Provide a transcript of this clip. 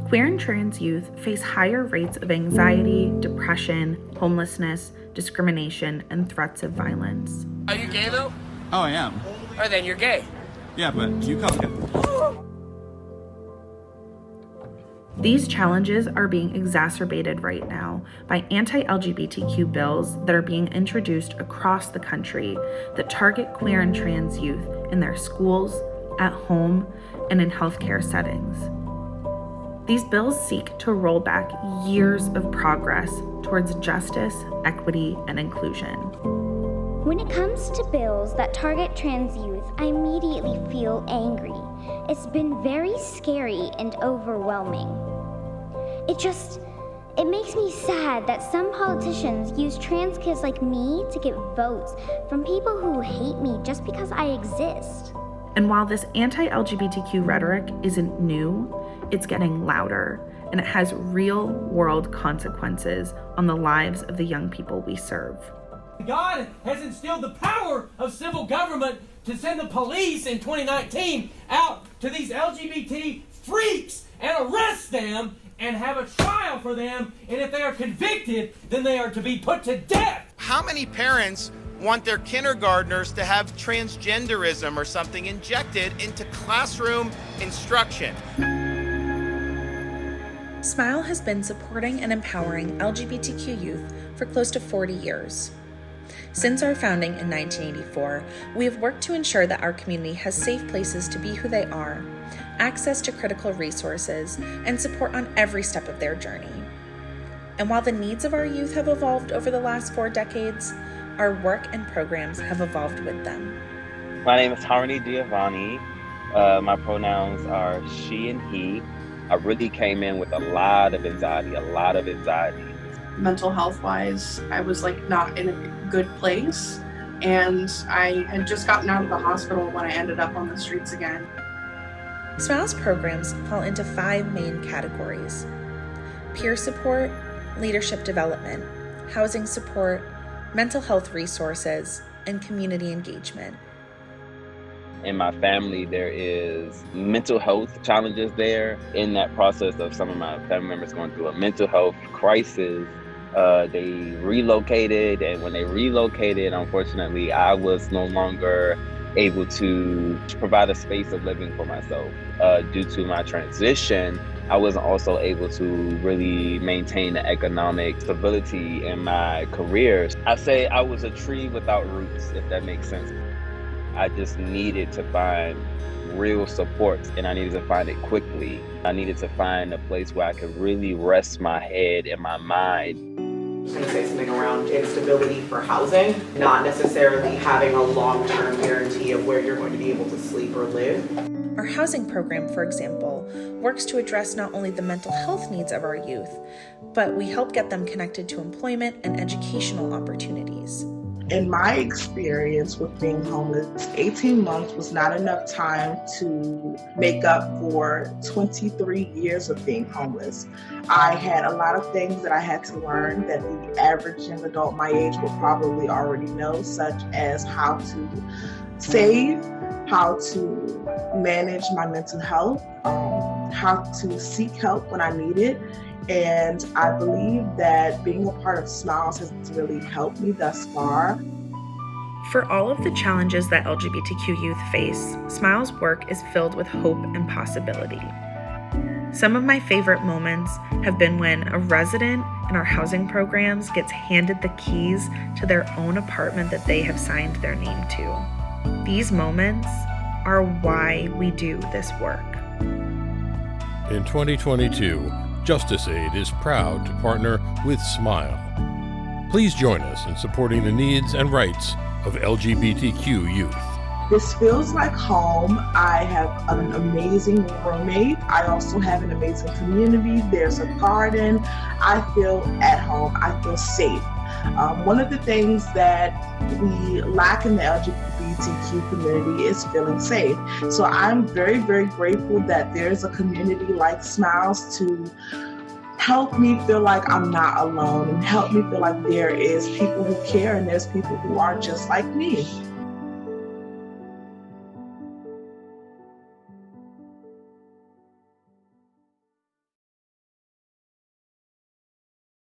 Queer and trans youth face higher rates of anxiety, depression, homelessness, discrimination, and threats of violence. Are you gay though? Oh, I am. Or then you're gay. Yeah, but you come gay. These challenges are being exacerbated right now by anti-LGBTQ bills that are being introduced across the country that target queer and trans youth in their schools, at home, and in healthcare settings. These bills seek to roll back years of progress towards justice, equity, and inclusion. When it comes to bills that target trans youth, I immediately feel angry. It's been very scary and overwhelming. It makes me sad that some politicians use trans kids like me to get votes from people who hate me just because I exist. And while this anti-LGBTQ rhetoric isn't new, it's getting louder, and it has real-world consequences on the lives of the young people we serve. God has instilled the power of civil government to send the police in 2019 out to these LGBT freaks and arrest them and have a trial for them, and if they are convicted, then they are to be put to death. How many parents want their kindergartners to have transgenderism or something injected into classroom instruction? SMYAL has been supporting and empowering LGBTQ youth for close to 40 years. Since our founding in 1984, we have worked to ensure that our community has safe places to be who they are, access to critical resources, and support on every step of their journey. And while the needs of our youth have evolved over the last 4 decades, our work and programs have evolved with them. My name is Harmony Giovanni. My pronouns are she and he. I really came in with a lot of anxiety. Mental health wise, I was not in a good place. And I had just gotten out of the hospital when I ended up on the streets again. SMYAL's programs fall into 5 main categories: peer support, leadership development, housing support, mental health resources, and community engagement. In my family, there is mental health challenges there. In that process of some of my family members going through a mental health crisis, they relocated, and when they relocated, unfortunately, I was no longer able to provide a space of living for myself. Due to my transition, I wasn't also able to really maintain the economic stability in my career. I say I was a tree without roots, if that makes sense. I just needed to find real support, and I needed to find it quickly. I needed to find a place where I could really rest my head and my mind. I was going to say something around instability for housing, not necessarily having a long-term guarantee of where you're going to be able to sleep or live. Our housing program, for example, works to address not only the mental health needs of our youth, but we help get them connected to employment and educational opportunities. In my experience with being homeless, 18 months was not enough time to make up for 23 years of being homeless. I had a lot of things that I had to learn that the average young adult my age would probably already know, such as how to save, how to manage my mental health, how to seek help when I need it. And I believe that being a part of SMYAL has really helped me thus far. For all of the challenges that LGBTQ youth face, SMYAL's work is filled with hope and possibility. Some of my favorite moments have been when a resident in our housing programs gets handed the keys to their own apartment that they have signed their name to. These moments are why we do this work. In 2022, JusticeAid is proud to partner with SMYAL. Please join us in supporting the needs and rights of LGBTQ youth. This feels like home. I have an amazing roommate. I also have an amazing community. There's a garden. I feel at home. I feel safe. One of the things that we lack in the LGBTQ community is feeling safe. So I'm very, very grateful that there's a community like SMYAL's to help me feel like I'm not alone and help me feel like there is people who care and there's people who are just like me.